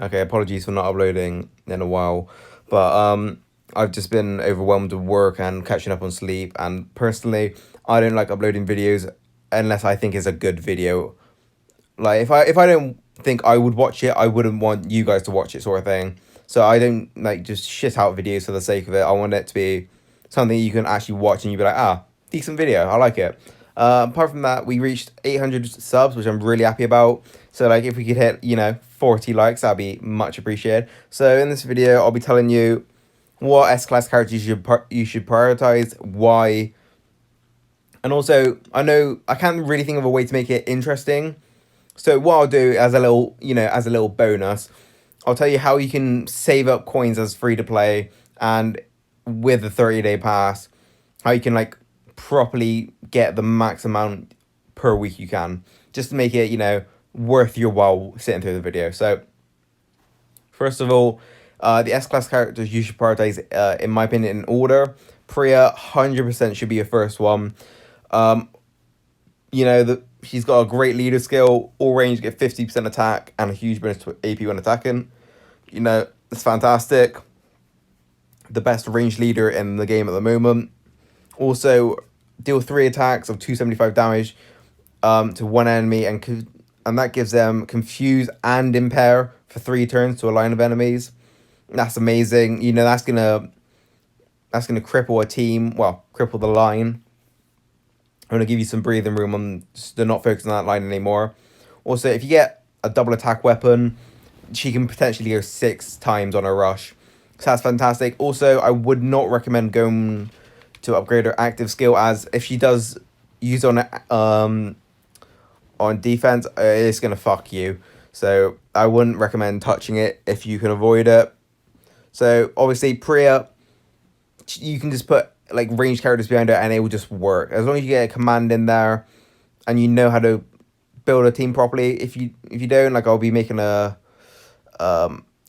Okay, apologies for not uploading in a while, but I've just been overwhelmed with work and catching up on sleep. And personally, I don't like uploading videos unless I think it's a good video. Like if I don't think I would watch it, I wouldn't want you guys to watch it, sort of thing. So I don't like just shit out videos for the sake of it. I want it to be something you can actually watch and you'd be like, ah, decent video, I like it. Apart from that, we reached 800 subs, which I'm really happy about. So like if we could hit 40 likes, that'd be much appreciated. So in this video, I'll be telling you what S class characters you should prioritize, why, and also I know I can't really think of a way to make it interesting. So what I'll do as a little, as a little bonus, I'll tell you how you can save up coins as free to play, and with the 30-day pass, how you can like properly get the max amount per week you can, just to make it, worth your while sitting through the video. So first of all, the S class characters you should prioritize, in my opinion, in order. Priya, 100% should be your first one. Um, she's got a great leader skill. All range get 50% attack and a huge bonus to AP when attacking. It's fantastic. The best range leader in the game at the moment. Also, deal 3 attacks of 275 damage to one enemy, and that gives them confuse and impair for 3 turns to a line of enemies. That's amazing. That's gonna cripple a team. Well, cripple the line. I'm gonna give you some breathing room on to not focus on that line anymore. Also, if you get a double attack weapon, she can potentially go 6 times on a rush. So that's fantastic. Also, I would not recommend going to upgrade her active skill, as if she does use on defense, it's gonna fuck you. So I wouldn't recommend touching it if you can avoid it. So obviously Priya, you can just put like ranged characters behind her and it will just work as long as you get a command in there and you know how to build a team properly. If you don't, like, I'll be making an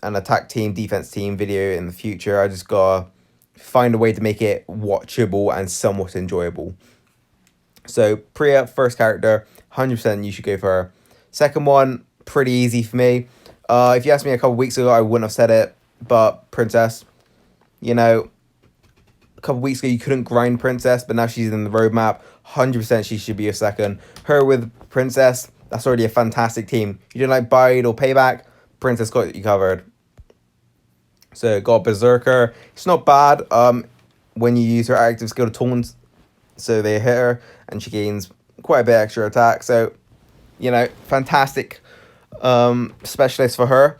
attack team, defense team video in the future. I just gotta find a way to make it watchable and somewhat enjoyable. So Priya, first character, 100% you should go for her. Second one, pretty easy for me. If you asked me a couple weeks ago, I wouldn't have said it, but Princess, a couple weeks ago you couldn't grind Princess, but now she's in the roadmap. 100% she should be a second. Her with Princess, that's already a fantastic team. You don't like Bide or Payback, Princess got you covered. So got Berserker. It's not bad when you use her active skill to taunt, so they hit her and she gains quite a bit extra attack. So, fantastic specialist for her.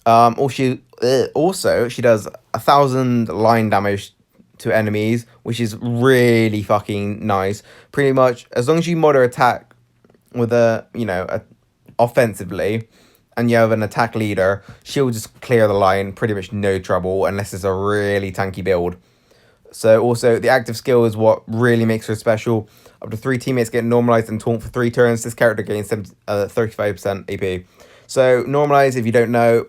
Also she does 1,000 line damage to enemies, which is really fucking nice. Pretty much as long as you mod her attack with offensively, and you have an attack leader, she'll just clear the line pretty much no trouble unless it's a really tanky build. So also the active skill is what really makes her special. Up to 3 teammates get normalized and taunt for 3 turns. This character gains 35% AP. So normalize, if you don't know,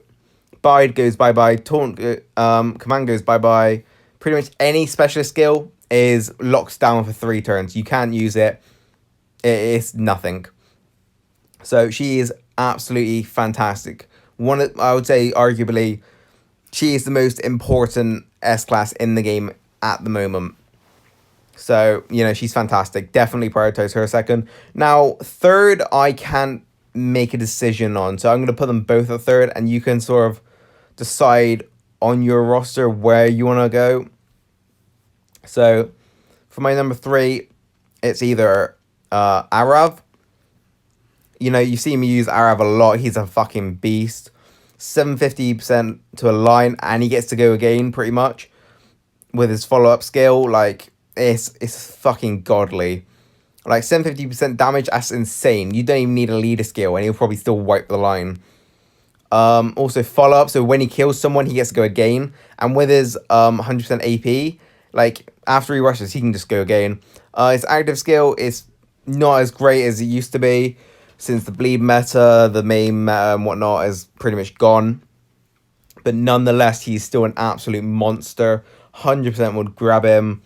Bide goes bye bye, taunt command goes bye bye. Pretty much any specialist skill is locked down for 3 turns. You can't use it. It's nothing. So she is absolutely fantastic. I would say arguably she is the most important S class in the game at the moment. So, she's fantastic. Definitely prioritize her second. Now, third, I can't make a decision on. So I'm going to put them both at third, and you can sort of decide on your roster where you want to go. So for my number 3, it's either Ariab. You see me use Ariab a lot. He's a fucking beast. 750% to a line, and he gets to go again pretty much with his follow-up skill. Like, it's fucking godly. Like 750% damage, that's insane. You don't even need a leader skill and he'll probably still wipe the line. Also follow-up, so when he kills someone he gets to go again, and with his 100% AP, like after he rushes he can just go again. His active skill is not as great as it used to be, since the bleed meta, the main meta and whatnot is pretty much gone. But nonetheless, he's still an absolute monster. 100% would grab him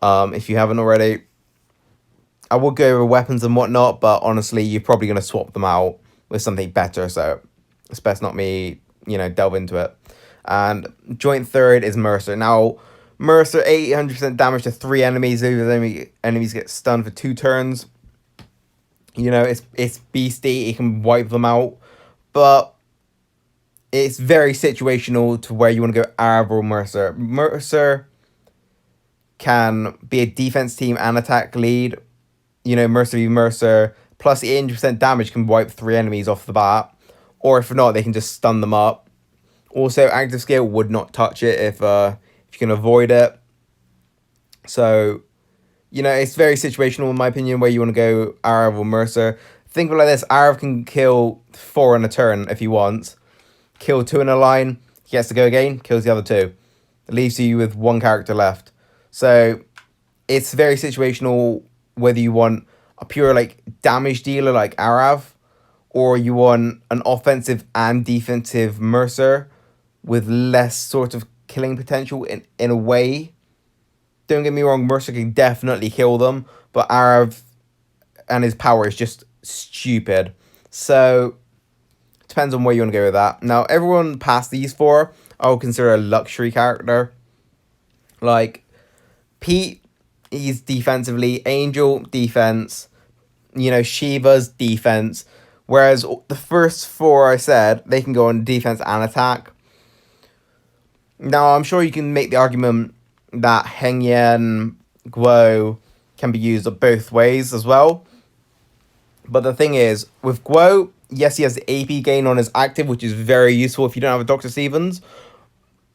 if you haven't already. I would go over weapons and whatnot, but honestly, you're probably going to swap them out with something better. So it's best not me delve into it. And joint third is Mercer. Now, Mercer 800% damage to 3 enemies. Those enemies get stunned for 2 turns. It's beastie. It can wipe them out, but it's very situational to where you want to go Ariab or Mercer. Mercer can be a defense team and attack lead. Mercer v Mercer, plus 800% damage can wipe 3 enemies off the bat. Or if not, they can just stun them up. Also, active skill would not touch it if you can avoid it. So, it's very situational in my opinion where you want to go Ariab or Mercer. Think of it like this. Ariab can kill 4 in a turn if he wants. Kill 2 in a line. He gets to go again. Kills the other 2. It leaves you with 1 character left. So, it's very situational whether you want a pure damage dealer like Ariab, or you want an offensive and defensive Mercer with less sort of killing potential in a way. Don't get me wrong, Mercer can definitely kill them, but Ariab and his power is just stupid. So, depends on where you want to go with that. Now, everyone past these 4, I would consider a luxury character. Like, Pete, he's defensively. Angel, defense. Shiva's defense. Whereas the first 4 I said, they can go on defense and attack. Now, I'm sure you can make the argument that Hengyan, Guo can be used both ways as well. But the thing is, with Guo, yes, he has the AP gain on his active, which is very useful if you don't have a Dr. Stevens.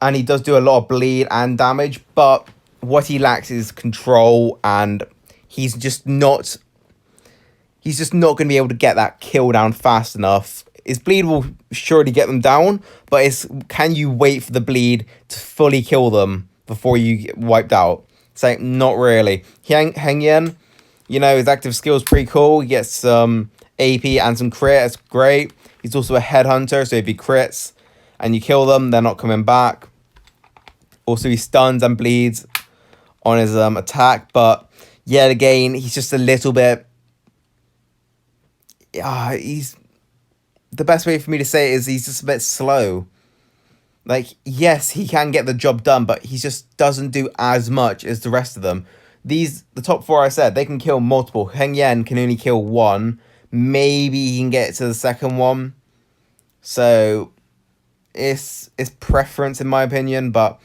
And he does do a lot of bleed and damage, but what he lacks is control, and he's just not going to be able to get that kill down fast enough. His bleed will surely get them down, but can you wait for the bleed to fully kill them before you get wiped out? It's not really. Hengyan, his active skill is pretty cool. He gets some AP and some crit. It's great. He's also a headhunter, so if he crits and you kill them, they're not coming back. Also, he stuns and bleeds on his attack, but yet again, he's just a little bit... he's... The best way for me to say it is he's just a bit slow. Yes, he can get the job done, but he just doesn't do as much as the rest of them. The top 4 I said, they can kill multiple. Hengyan can only kill 1. Maybe he can get to the second one. So, it's preference in my opinion, but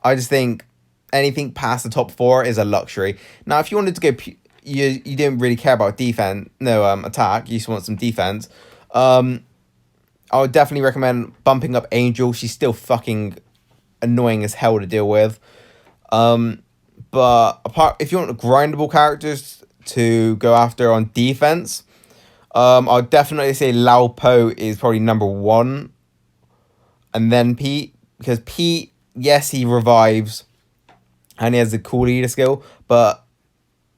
I just think anything past the top 4 is a luxury. Now, if you wanted to go... You didn't really care about attack. You just want some defense. I would definitely recommend bumping up Angel. She's still fucking annoying as hell to deal with. But if you want grindable characters to go after on defense, I'd definitely say Lao Po is probably number 1. And then Pete. Because Pete, yes, he revives. And he has the cool leader skill. But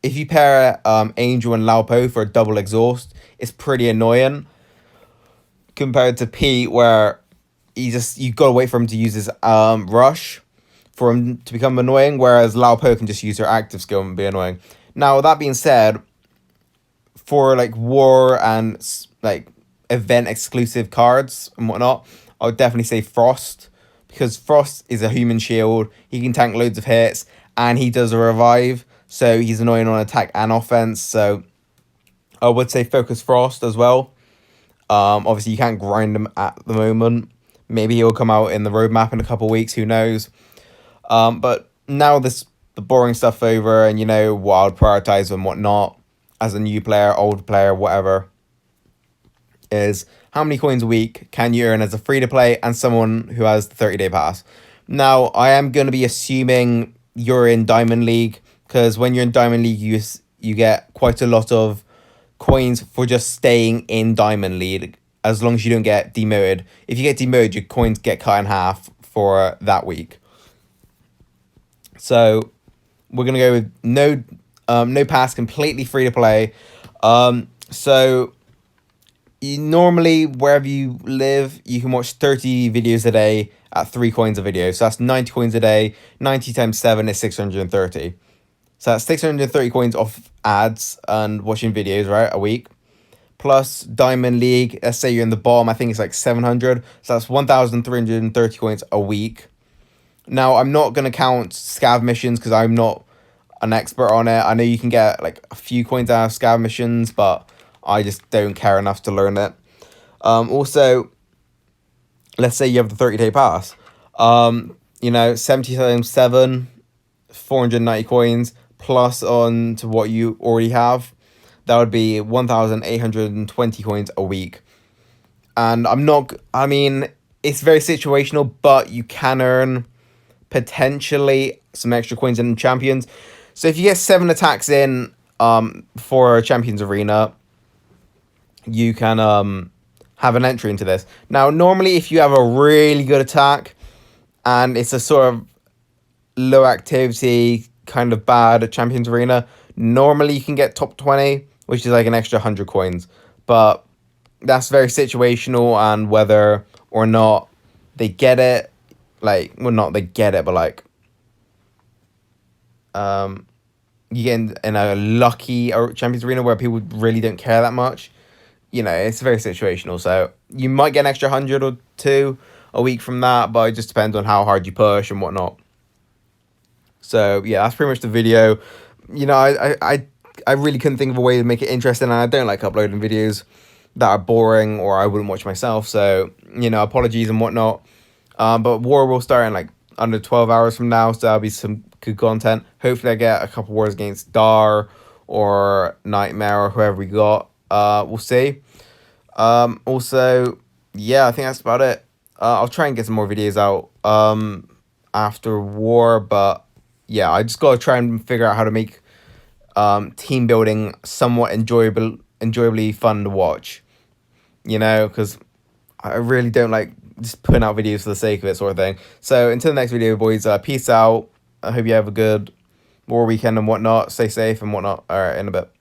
if you pair Angel and Lao Po for a double exhaust, it's pretty annoying. Compared to Pete, where you gotta wait for him to use his rush for him to become annoying, whereas Lao Po can just use her active skill and be annoying. Now, with that being said, for war and event exclusive cards and whatnot, I would definitely say Frost, because Frost is a human shield. He can tank loads of hits, and he does a revive, so he's annoying on attack and offense. So I would say focus Frost as well. Obviously, you can't grind him at the moment. Maybe he'll come out in the roadmap in a couple of weeks. Who knows? But now the boring stuff over, and what I would prioritize and whatnot as a new player, old player, whatever, is how many coins a week can you earn as a free-to-play and someone who has the 30-day pass. Now, I am going to be assuming you're in Diamond League, because when you're in Diamond League, you get quite a lot of coins for just staying in Diamond League, as long as you don't get demoted. If you get demoted, your coins get cut in half for that week. So we're gonna go with no pass, completely free to play. So normally wherever you live, you can watch 30 videos a day at 3 coins a video. So that's 90 coins a day. 90 times 7 is 630. So that's 630 coins off ads and watching videos, right, a week. plus Diamond League. Let's say you're in the bottom, I think it's like 700. So that's 1,330 coins a week. Now, I'm not going to count scav missions because I'm not an expert on it. I know you can get like a few coins out of scav missions, but I just don't care enough to learn it. Also, let's say you have the 30-day pass. 70 times 7, 490 coins, plus on to what you already have. That would be 1,820 coins a week. And it's very situational, but you can earn potentially some extra coins in champions. So if you get 7 attacks in for Champions Arena, you can have an entry into this. Now, normally if you have a really good attack and it's a sort of low activity, kind of bad Champions Arena, normally you can get top 20, which is like an extra 100 coins. But that's very situational, and whether or not they get it, like, well, not they get it, but like, you get in a lucky Champions Arena where people really don't care that much. It's very situational. So you might get an extra 100 or 2 a week from that, but it just depends on how hard you push and whatnot. So yeah, that's pretty much the video. I really couldn't think of a way to make it interesting, and I don't like uploading videos that are boring or I wouldn't watch myself. So, apologies and whatnot. But war will start in like under 12 hours from now, so that'll be some good content. Hopefully I get a couple wars against Dar or Nightmare or whoever we got. We'll see. Also, yeah, I think that's about it. I'll try and get some more videos out after war, but yeah, I just gotta try and figure out how to make team building somewhat enjoyably fun to watch. Because I really don't like just putting out videos for the sake of it, sort of thing. So until the next video, boys, peace out. I hope you have a good war weekend and whatnot. Stay safe and whatnot. All right, in a bit.